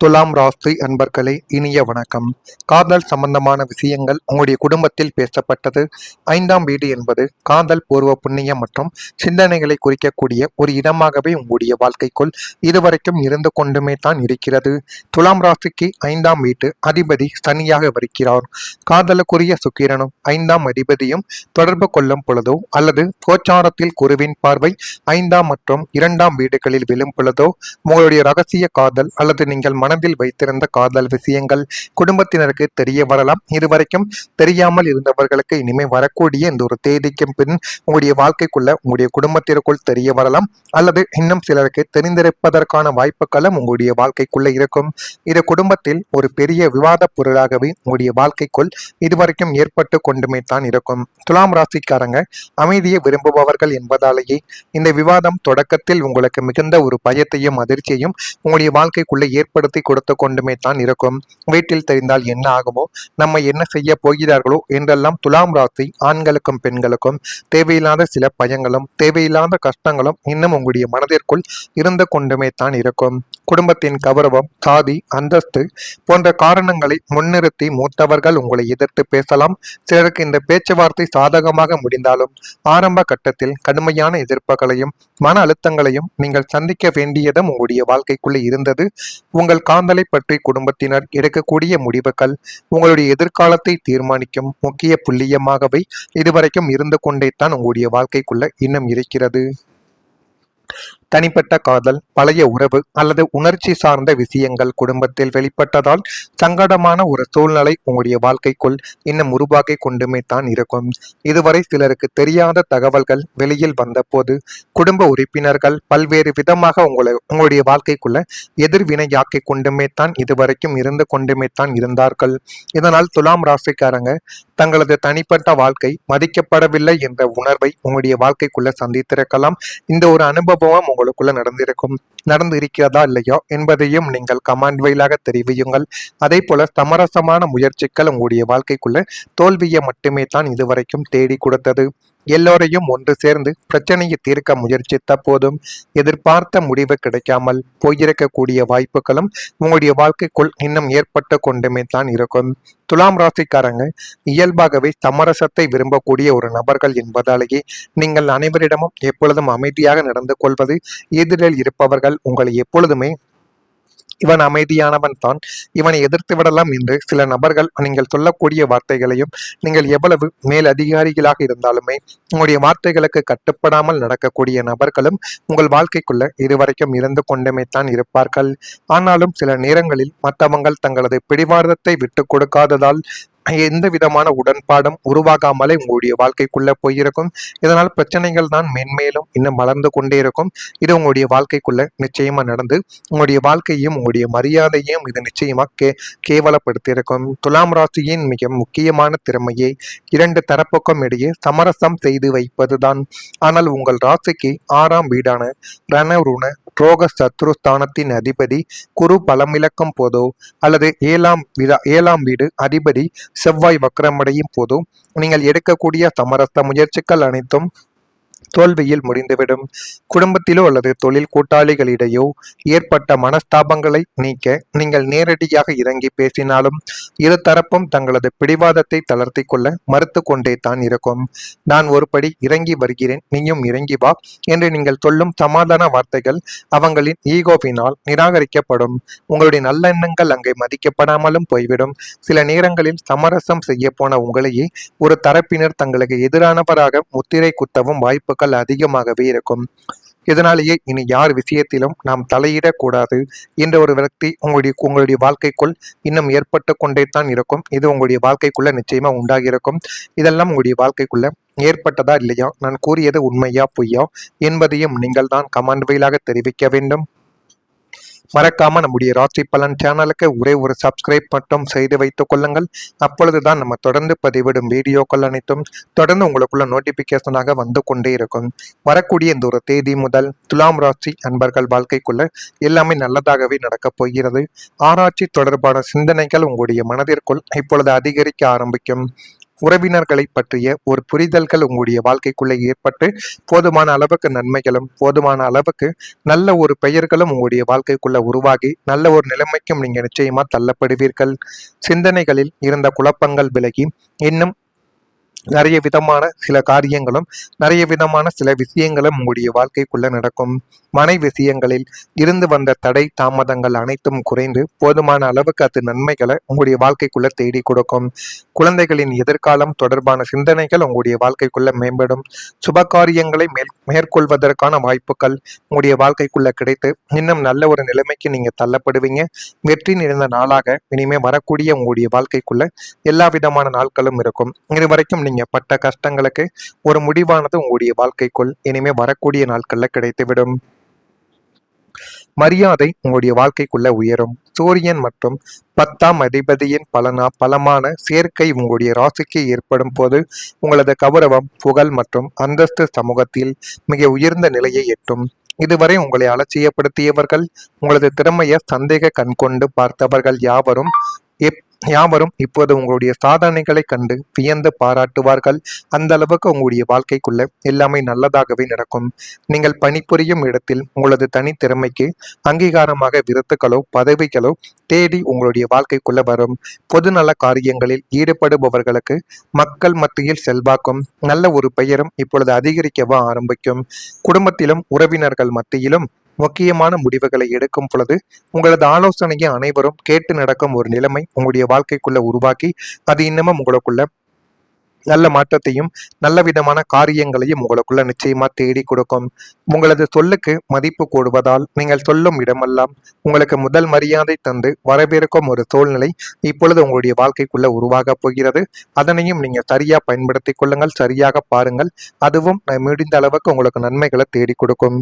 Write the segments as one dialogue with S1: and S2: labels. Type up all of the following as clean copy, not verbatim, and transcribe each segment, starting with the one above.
S1: துலாம் ராசி அன்பர்களே, இனிய வணக்கம். காதல் சம்பந்தமான விஷயங்கள் உங்களுடைய குடும்பத்தில் பேசப்பட்டது. 5ஆம் வீடு என்பது காதல், பூர்வ புண்ணியம் மற்றும் சிந்தனைகளை குறிக்கக்கூடிய ஒரு இடமாகவே உங்களுடைய வாழ்க்கைக்குள் இதுவரைக்கும் இருந்து கொண்டுமே தான் இருக்கிறது. துலாம் ராசிக்கு 5ஆம் வீட்டு அதிபதி சனியாக வருகிறார். காதலுக்குரிய சுக்கிரனும் 5ஆம் அதிபதியும் தொடர்பு கொள்ளும் பொழுதோ அல்லது கோச்சாரத்தில் குருவின் பார்வை 5ஆம் மற்றும் 2ஆம் வீடுகளில் விழும் பொழுதோ உங்களுடைய ரகசிய காதல் அல்லது நீங்கள் மனதில் வைத்திருந்த காதல் விஷயங்கள் குடும்பத்தினருக்கு தெரிய வரலாம். இதுவரைக்கும் தெரியாமல் இருந்தவர்களுக்கு இனிமே வரக்கூடிய இந்த ஒரு தேதிக்கும் பின் உங்களுடைய வாழ்க்கைக்குள்ள உங்களுடைய குடும்பத்திற்குள் தெரிய வரலாம், அல்லது இன்னும் சிலருக்கு தெரிந்திருப்பதற்கான வாய்ப்புகளும் உங்களுடைய வாழ்க்கைக்குள்ள இருக்கும். இது குடும்பத்தில் ஒரு பெரிய விவாத பொருளாகவே உங்களுடைய வாழ்க்கைக்குள் இதுவரைக்கும் ஏற்பட்டு கொண்டுமே தான் இருக்கும். துலாம் ராசிக்காரங்க அமைதியை விரும்புபவர்கள் என்பதாலேயே இந்த விவாதம் தொடக்கத்தில் உங்களுக்கு மிகுந்த ஒரு பயத்தையும் அதிர்ச்சியையும் உங்களுடைய வாழ்க்கைக்குள்ள ஏற்படுத்தி கொடுத்து கொண்டுமே தான் இருக்கும். வீட்டில் தெரிந்தால் என்ன ஆகுமோ, நம்ம என்ன செய்ய போகிறார்களோ என்றெல்லாம் துலாம் ராசி ஆண்களுக்கும் பெண்களுக்கும் தேவையில்லாத சில பயங்களும் தேவையில்லாத கஷ்டங்களும் இன்னும் உங்களுடைய மனதிற்குள் இருந்து கொண்டுமே தான் இருக்கும். குடும்பத்தின் கௌரவம், சாதி, அந்தஸ்து போன்ற காரணங்களை முன்னிறுத்தி மூத்தவர்கள் உங்களை எதிர்த்து பேசலாம். சிலருக்கு இந்த பேச்சுவார்த்தை சாதகமாக முடிந்தாலும் ஆரம்ப கட்டத்தில் கடுமையான எதிர்ப்புகளையும் மன அழுத்தங்களையும் நீங்கள் சந்திக்க வேண்டியதும் உங்களுடைய வாழ்க்கைக்குள்ளே இருந்தது. உங்கள் காதலை பற்றி குடும்பத்தினர் எடுக்கக்கூடிய முடிவுகள் உங்களுடைய எதிர்காலத்தை தீர்மானிக்கும் முக்கிய புள்ளியமாகவே இதுவரைக்கும் இருந்து கொண்டே தான் உங்களுடைய வாழ்க்கைக்குள்ள இன்னும் இருக்கிறது. தனிப்பட்ட காதல், பழைய உறவு அல்லது உணர்ச்சி சார்ந்த விஷயங்கள் குடும்பத்தில் வெளிப்பட்டதால் சங்கடமான ஒரு சூழ்நிலை உங்களுடைய வாழ்க்கைக்குள் இன்னும் உருவாக்கி கொண்டுமே தான் இருக்கும். இதுவரை சிலருக்கு தெரியாத தகவல்கள் வெளியில் வந்த போது குடும்ப உறுப்பினர்கள் பல்வேறு விதமாக உங்களுடைய வாழ்க்கைக்குள்ள எதிர்வினையாக்கி கொண்டுமே தான் இதுவரைக்கும் இருந்து கொண்டுமே தான் இருந்தார்கள். இதனால் துலாம் ராசிக்காரங்க தங்களது தனிப்பட்ட வாழ்க்கை மதிக்கப்படவில்லை என்ற உணர்வை உங்களுடைய வாழ்க்கைக்குள்ள சந்தித்திருக்கலாம். இந்த ஒரு அனுபவம் உங்களுக்குள்ள நடந்து இருக்கிறதா இல்லையா என்பதையும் நீங்கள் கமெண்ட் வாயிலாக தெரிவியுங்கள். அதே போல சமரசமான முயற்சிகள் உங்களுடைய வாழ்க்கைக்குள்ள தோல்வியை மட்டுமே தான் இதுவரைக்கும் தேடி கொடுத்தது. எல்லோரையும் ஒன்று சேர்ந்து பிரச்சனையை தீர்க்க முயற்சித்த போதும் எதிர்பார்த்த முடிவு கிடைக்காமல் போயிருக்கக்கூடிய வாய்ப்புகளும் உங்களுடைய வாழ்க்கைக்குள் இன்னும் ஏற்பட்டு கொண்டுமே தான் இருக்கும். துலாம் ராசிக்காரங்க இயல்பாகவே சமரசத்தை விரும்பக்கூடிய ஒரு நபர்கள் என்பதாலேயே நீங்கள் அனைவரிடமும் எப்பொழுதும் அமைதியாக நடந்து கொள்வது, எதிரில் இருப்பவர்கள் உங்களை எப்பொழுதுமே இவன் அமைதியானவன் தான், இவனை எதிர்த்து விடலாம் என்று சில நபர்கள் நீங்கள் சொல்லக்கூடிய வார்த்தைகளையும் நீங்கள் எவ்வளவு மேல் அதிகாரிகளாக இருந்தாலுமே உங்களுடைய வார்த்தைகளுக்கு கட்டுப்படாமல் நடக்கக்கூடிய நபர்களும் உங்கள் வாழ்க்கைக்குள்ள இதுவரைக்கும் இருந்து கொண்டுமே தான் இருப்பார்கள். ஆனாலும் சில நேரங்களில் மற்றவங்கள் தங்களது பிடிவாதத்தை விட்டு கொடுக்காததால் எந்த விதமான உடன்பாடும் உருவாகாமலே உங்களுடைய வாழ்க்கைக்குள்ள போயிருக்கும். இதனால் பிரச்சனைகள் தான் மென்மேலும் இன்னும் வளர்ந்து கொண்டே இருக்கும். இது உங்களுடைய வாழ்க்கைக்குள்ள நிச்சயமா நடந்து உங்களுடைய வாழ்க்கையும் உங்களுடைய மரியாதையும் இது நிச்சயமா கேவலப்படுத்தியிருக்கும். துலாம் ராசியின் மிக முக்கியமான திறமையை இரண்டு தரப்புக்கும் இடையே சமரசம் செய்து வைப்பதுதான். ஆனால் உங்கள் ராசிக்கு 6ஆம் வீடான ரணருண ரோக சத்ருஸ்தானத்தின் அதிபதி குரு பலமிழக்கும் போதோ அல்லது 7ஆம் வீடு அதிபதி செவ்வாய் வக்ரமடையும் போதும் நீங்கள் எடுக்கக்கூடிய சமரச முயற்சிகள் அனைத்தும் தோல்வியில் முடிந்துவிடும். குடும்பத்திலோ அல்லது தொழில் கூட்டாளிகளிடையோ ஏற்பட்ட மனஸ்தாபங்களை நீக்க நீங்கள் நேரடியாக இறங்கி பேசினாலும் இரு தரப்பும் தங்களது பிடிவாதத்தை தளர்த்தி கொள்ள மறுத்து கொண்டே தான் இருக்கும். நான் ஒருபடி இறங்கி வருகிறேன், நீயும் இறங்கி வா என்று நீங்கள் சொல்லும் சமாதான வார்த்தைகள் அவங்களின் ஈகோவினால் நிராகரிக்கப்படும். உங்களுடைய நல்லெண்ணங்கள் அங்கே மதிக்கப்படாமலும் போய்விடும். சில நேரங்களில் சமரசம் செய்ய போன உங்களையே ஒரு தரப்பினர் தங்களுக்கு எதிரானவராக முத்திரை குத்தவும் வாய்ப்புகள் அதிகமாகவே இருக்கும். இதனாலேயே இனி யார் விஷயத்திலும் நாம் தலையிடக்கூடாது என்ற ஒரு விரக்தி உங்களுடைய வாழ்க்கைக்குள் இன்னும் ஏற்பட்டு கொண்டே தான் இருக்கும். இது உங்களுடைய வாழ்க்கைக்குள்ள நிச்சயமா உண்டாகி இருக்கும். இதெல்லாம் உங்களுடைய வாழ்க்கைக்குள்ள ஏற்பட்டதா இல்லையா, நான் கூறியது உண்மையா பொய்யா என்பதையும் நீங்கள் தான் கமெண்ட் வாயிலாக தெரிவிக்க வேண்டும். மறக்காம நம்முடைய ராசி பலன் சேனலுக்கு ஒரே ஒரு சப்ஸ்கிரைப் மட்டும் செய்து வைத்துக் கொள்ளுங்கள். அப்பொழுதுதான் நம்ம தொடர்ந்து பதிவிடும் வீடியோக்கள் அனைத்தும் தொடர்ந்து உங்களுக்குள்ள நோட்டிபிகேஷனாக வந்து கொண்டே இருக்கும். வரக்கூடிய இந்த ஒரு தேதி முதல் துலாம் ராசி அன்பர்கள் வாழ்க்கைக்குள்ள எல்லாமே நல்லதாகவே நடக்கப் போகிறது. ஆராய்ச்சி தொடர்பான சிந்தனைகள் உங்களுடைய மனதிற்குள் இப்பொழுது அதிகரிக்க ஆரம்பிக்கும். உறவினர்களை பற்றிய ஒரு புரிதல்கள் உங்களுடைய வாழ்க்கைக்குள்ளே ஏற்பட்டு போதுமான அளவுக்கு நன்மைகளும் போதுமான அளவுக்கு நல்ல ஒரு பெயர்களும் உங்களுடைய வாழ்க்கைக்குள்ள உருவாகி நல்ல ஒரு நிலைமைக்கும் நீங்க நிச்சயமா தள்ளப்படுவீர்கள். சிந்தனைகளில் இருந்த குழப்பங்கள் விலகி இன்னும் நிறைய விதமான சில காரியங்களும் நிறைய விதமான சில விஷயங்களும் உங்களுடைய வாழ்க்கைக்குள்ள நடக்கும். மனை விஷயங்களில் இருந்து வந்த தடை தாமதங்கள் அனைத்தும் குறைந்து போதுமான அளவுக்கு அது நன்மைகளை உங்களுடைய வாழ்க்கைக்குள்ள தேடி கொடுக்கும். குழந்தைகளின் எதிர்காலம் தொடர்பான சிந்தனைகள் உங்களுடைய வாழ்க்கைக்குள்ள மேம்படும். சுப காரியங்களை மேற்கொள்வதற்கான வாய்ப்புகள் உங்களுடைய வாழ்க்கைக்குள்ள கிடைத்து இன்னும் நல்ல ஒரு நிலைமைக்கு நீங்க தள்ளப்படுவீங்க. வெற்றி நிறைந்த நாளாக இனிமே வரக்கூடிய உங்களுடைய வாழ்க்கைக்குள்ள எல்லா விதமான நாட்களும் இருக்கும். இதுவரைக்கும் நீங்க பட்ட கஷ்டங்களுக்கு ஒரு முடிவானது உங்களுடைய வாழ்க்கைக்குள் இனிமே வரக்கூடிய நாட்கள்ல கிடைத்துவிடும். மரியாதை உங்களுடைய வாழ்க்கைக்குள்ள உயரும். சூரியன் மற்றும் 10ஆம் அதிபதியின் பலமான சேர்க்கை உங்களுடைய ராசிக்கு ஏற்படும் போது உங்களது கௌரவம் புகழ் மற்றும் அந்தஸ்து சமூகத்தில் மிக உயர்ந்த நிலையை எட்டும். இதுவரை உங்களை அலட்சியப்படுத்தியவர்கள் உங்களது திறமையை சந்தேக கண்கொண்டு பார்த்தவர்கள் யாவரும் இப்போது உங்களுடைய சாதனைகளை கண்டு வியந்து பாராட்டுவார்கள். அந்த அளவுக்கு உங்களுடைய வாழ்க்கைக்குள்ள எல்லாமே நல்லதாகவே நடக்கும். நீங்கள் பணிபுரியும் இடத்தில் உங்களது தனித்திறமைக்கு அங்கீகாரமாக விருத்துக்களோ பதவிகளோ தேடி உங்களுடைய வாழ்க்கைக்குள்ள வரும். பொதுநல காரியங்களில் ஈடுபடுபவர்களுக்கு மக்கள் மத்தியில் செல்வாக்கும் நல்ல ஒரு பெயரும் இப்பொழுது அதிகரிக்கவா ஆரம்பிக்கும். குடும்பத்திலும் உறவினர்கள் மத்தியிலும் முக்கியமான முடிவுகளை எடுக்கும் பொழுது உங்களது ஆலோசனையை அனைவரும் கேட்டு நடக்கும் ஒரு நிலைமை உங்களுடைய வாழ்க்கைக்குள்ள உருவாக்கி அது இன்னமும் உங்களுக்குள்ள நல்ல மாற்றத்தையும் நல்ல விதமான காரியங்களையும் உங்களுக்குள்ள நிச்சயமா தேடி கொடுக்கும். உங்களது சொல்லுக்கு மதிப்பு கூடுவதால் நீங்கள் சொல்லும் இடமெல்லாம் உங்களுக்கு முதல் மரியாதை தந்து வரவேற்கும் ஒரு சூழ்நிலை இப்பொழுது உங்களுடைய வாழ்க்கைக்குள்ள உருவாக போகிறது. அதனையும் நீங்க சரியா பயன்படுத்திக் கொள்ளுங்கள், சரியாக பாருங்கள். அதுவும் முடிந்த அளவுக்கு உங்களுக்கு நன்மைகளை தேடி கொடுக்கும்.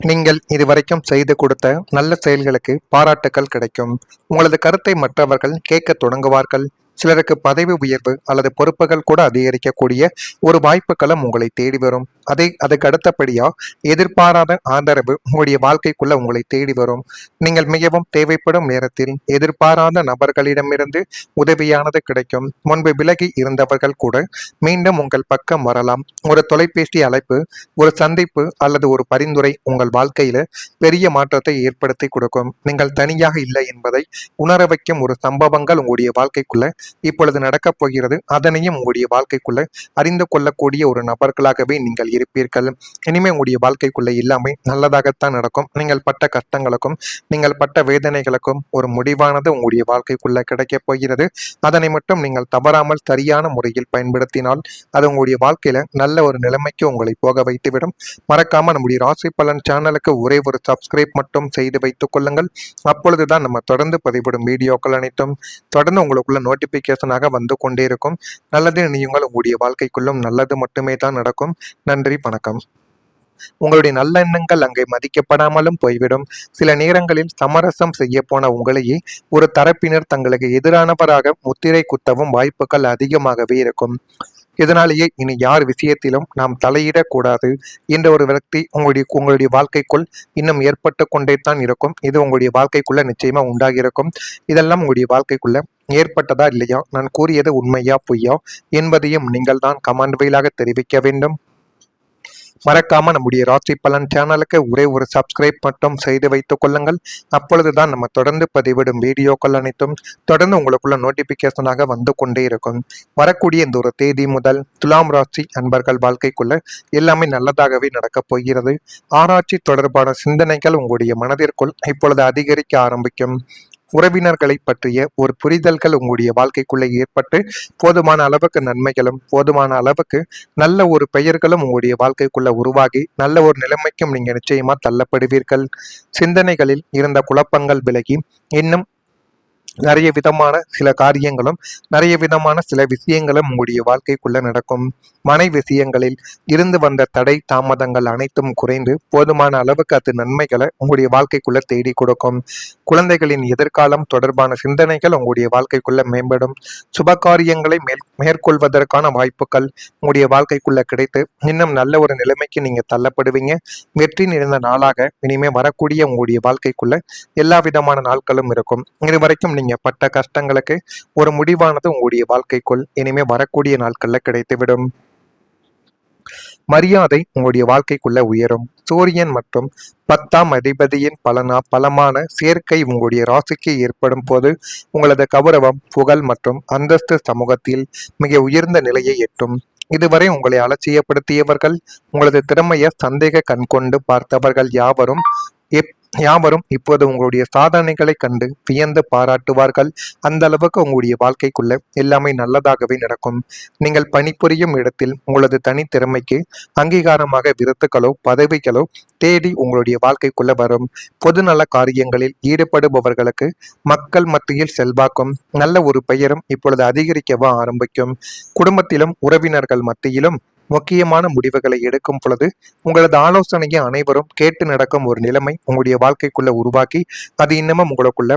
S1: நீங்கள் இதுவரைக்கும் செய்து கொடுத்த நல்ல செயல்களுக்கு பாராட்டுக்கள் கிடைக்கும். உங்களது கருத்தை மற்றவர்கள் கேட்க தொடங்குவார்கள். சிலருக்கு பதவி உயர்வு அல்லது பொறுப்புகள் கூட அதிகரிக்கக்கூடிய ஒரு வாய்ப்புகளும் உங்களை தேடி வரும். அதுக்கு அடுத்தபடியா எதிர்பாராத ஆதரவு உங்களுடைய வாழ்க்கைக்குள்ள உங்களை தேடி வரும். நீங்கள் மிகவும் தேவைப்படும் நேரத்தில் எதிர்பாராத நபர்களிடமிருந்து உதவியானது கிடைக்கும். முன்பு விலகி இருந்தவர்கள் கூட மீண்டும் உங்கள் பக்கம் வரலாம். ஒரு தொலைபேசி அழைப்பு, ஒரு சந்திப்பு அல்லது ஒரு பரிந்துரை உங்கள் வாழ்க்கையில பெரிய மாற்றத்தை ஏற்படுத்தி கொடுக்கும். நீங்கள் தனியாக இல்லை என்பதை உணர வைக்கும் ஒரு சம்பவங்கள் உங்களுடைய வாழ்க்கைக்குள்ள இப்பொழுது நடக்கப் போகிறது. அதனையும் உங்களுடைய வாழ்க்கைக்குள்ள அறிந்து கொள்ளக்கூடிய ஒரு நபர்களாகவே நீங்கள் இருப்பீர்கள். இனிமே உங்களுடைய வாழ்க்கைக்குள்ள எல்லாமே நல்லதாகத்தான் நடக்கும். நீங்கள் பட்ட கஷ்டங்களுக்கும் நீங்கள் பட்ட வேதனைகளுக்கும் ஒரு முடிவானது உங்களுடைய வாழ்க்கைக்குள்ள கிடைக்கப் போகிறது. அதனை மட்டும் நீங்கள் தவறாமல் சரியான முறையில் பயன்படுத்தினால் அது உங்களுடைய வாழ்க்கையில நல்ல ஒரு நிலைமைக்கு உங்களை போக வைத்துவிடும். மறக்காம நம்முடைய ராசி பலன் சேனலுக்கு ஒரே ஒரு சப்ஸ்கிரைப் மட்டும் செய்து வைத்துக் கொள்ளுங்கள். அப்பொழுதுதான் நம்ம தொடர்ந்து பதிவிடும் வீடியோக்கள் அனைத்தும் தொடர்ந்து உங்களுக்குள்ள நோட்டிபிகேஷனாக வந்து கொண்டே இருக்கும். நல்லது நினையுங்கள், உங்களுடைய வாழ்க்கைக்குள்ளும் நல்லது மட்டுமே தான் நடக்கும். நன்றி, வணக்கம். உங்களுடைய நல்ல எண்ணங்கள் அங்கே மதிக்கப்படாமலும் போய்விடும். சில நேரங்களில் சமரசம் செய்ய போன உங்களையே ஒரு தரப்பினர் தங்களுக்கு எதிரானவராக முத்திரை குத்தவும் வாய்ப்புகள் அதிகமாகவே இருக்கும். இதனாலேயே இனி யார் விஷயத்திலும் நாம் தலையிடக்கூடாது என்ற ஒரு விரக்தி உங்களுடைய வாழ்க்கைக்குள் இன்னும் ஏற்பட்டு கொண்டே தான் இருக்கும். இது உங்களுடைய வாழ்க்கைக்குள்ள நிச்சயமா உண்டாகி இருக்கும். இதெல்லாம் உங்களுடைய வாழ்க்கைக்குள்ள ஏற்பட்டதா இல்லையா, நான் கூறியது உண்மையா பொய்யா என்பதையும் நீங்கள் தான் கமெண்ட் வாயிலாக தெரிவிக்க வேண்டும். மறக்காம நம்முடைய ராசி பலன் சேனலுக்கு ஒரே ஒரு சப்ஸ்கிரைப் மட்டும் செய்து வைத்துக் கொள்ளுங்கள். அப்பொழுதுதான் நம்ம தொடர்ந்து பதிவிடும் வீடியோக்கள் அனைத்தும் தொடர்ந்து உங்களுக்குள்ள நோட்டிபிகேஷனாக வந்து கொண்டே இருக்கும். வரக்கூடிய இந்த ஒரு தேதி முதல் துலாம் ராசி அன்பர்கள் வாழ்க்கைக்குள்ள எல்லாமே நல்லதாகவே நடக்கப் போகிறது. ஆராய்ச்சி தொடர்பான சிந்தனைகள் உங்களுடைய மனதிற்குள் இப்பொழுது அதிகரிக்க ஆரம்பிக்கும். உறவினர்களை பற்றிய ஒரு புரிதல்கள் உங்களுடைய வாழ்க்கைக்குள்ளே ஏற்பட்டு போதுமான அளவுக்கு நன்மைகளும் போதுமான அளவுக்கு நல்ல ஒரு பெயர்களும் உங்களுடைய வாழ்க்கைக்குள்ள உருவாகி நல்ல ஒரு நிலைமைக்கும் நீங்க நிச்சயமா தள்ளப்படுவீர்கள். சிந்தனைகளில் இருந்த குழப்பங்கள் விலகி இன்னும் நிறைய விதமான சில காரியங்களும் நிறைய விதமான சில விஷயங்களும் உங்களுடைய வாழ்க்கைக்குள்ள நடக்கும். மனை விஷயங்களில் இருந்து வந்த தடை தாமதங்கள் அனைத்தும் குறைந்து போதுமான அளவுக்கு அது நன்மைகளை உங்களுடைய வாழ்க்கைக்குள்ள தேடி கொடுக்கும். குழந்தைகளின் எதிர்காலம் தொடர்பான சிந்தனைகள் உங்களுடைய வாழ்க்கைக்குள்ள மேம்படும். சுப காரியங்களை மேற்கொள்வதற்கான வாய்ப்புகள் உங்களுடைய வாழ்க்கைக்குள்ள கிடைத்து இன்னும் நல்ல ஒரு நிலைமைக்கு நீங்க தள்ளப்படுவீங்க. வெற்றி நிறைந்த நாளாக இனிமே வரக்கூடிய உங்களுடைய வாழ்க்கைக்குள்ள எல்லா விதமான நாட்களும் இருக்கும். இதுவரைக்கும் நீங்க பட்ட கஷ்டங்களுக்கு ஒரு முடிவானது உங்களுடைய வாழ்க்கைக்குள் இனிமே வரக்கூடிய நாட்கள்ல கிடைத்துவிடும். மரியாதை உங்களுடைய வாழ்க்கைக்குள்ள உயரும். சூரியன் மற்றும் 10ஆம் அதிபதியின் பலமான சேர்க்கை உங்களுடைய ராசிக்கு ஏற்படும் போது உங்களது கௌரவம், புகழ் மற்றும் அந்தஸ்து சமூகத்தில் மிக உயர்ந்த நிலையை எட்டும். இதுவரை உங்களை அலட்சியப்படுத்தியவர்கள், உங்களது திறமையை சந்தேக கண்கொண்டு பார்த்தவர்கள் யாவரும் இப்போது உங்களுடைய சாதனைகளை கண்டு வியந்து பாராட்டுவார்கள். அந்த அளவுக்கு உங்களுடைய வாழ்க்கைக்குள்ள எல்லாமே நல்லதாகவே நடக்கும். நீங்கள் பணிபுரியும் இடத்தில் உங்களது தனித்திறமைக்கு அங்கீகாரமாக விருதுகளோ பதவிகளோ தேடி உங்களுடைய வாழ்க்கைக்குள்ள வரும். பொதுநல காரியங்களில் ஈடுபடுபவர்களுக்கு மக்கள் மத்தியில் செல்வாக்கும் நல்ல ஒரு பெயரும் இப்பொழுது அதிகரிக்கவோ ஆரம்பிக்கும். குடும்பத்திலும் உறவினர்கள் மத்தியிலும் முக்கியமான முடிவுகளை எடுக்கும் பொழுது உங்களது ஆலோசனையை அனைவரும் கேட்டு நடக்கும் ஒரு நிலைமை உங்களுடைய வாழ்க்கைக்குள்ள உருவாக்கி அது இன்னமும் உங்களுக்குள்ள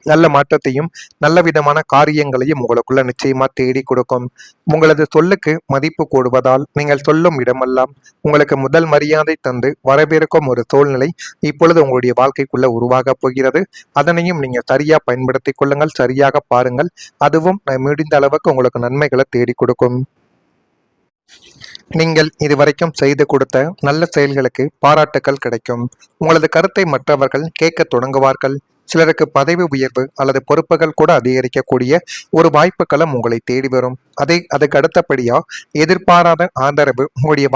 S1: நல்ல மாற்றத்தையும் நல்ல விதமான காரியங்களையும் உங்களுக்குள்ள நிச்சயமா தேடி கொடுக்கும். உங்களது சொல்லுக்கு மதிப்பு கூடுவதால் நீங்கள் சொல்லும் இடமெல்லாம் உங்களுக்கு முதல் மரியாதை தந்து வரவேற்கும் ஒரு சூழ்நிலை இப்பொழுது உங்களுடைய வாழ்க்கைக்குள்ள உருவாக போகிறது. அதனையும் நீங்க சரியா பயன்படுத்திக் கொள்ளுங்கள், சரியாக பாருங்கள். அதுவும் முடிந்த அளவுக்கு உங்களுக்கு நன்மைகளை தேடி கொடுக்கும். நீங்கள் இதுவரைக்கும் செய்து கொடுத்த நல்ல செயல்களுக்கு பாராட்டுக்கள் கிடைக்கும். உங்களது கருத்தை மற்றவர்கள் கேட்க தொடங்குவார்கள். சிலருக்கு பதவி உயர்வு அல்லது பொறுப்புகள் கூட அதிகரிக்கக்கூடிய ஒரு வாய்ப்புகளும் உங்களை தேடி வரும். அதுக்கு அடுத்தபடியா எதிர்பாராத ஆதரவு உங்களுடைய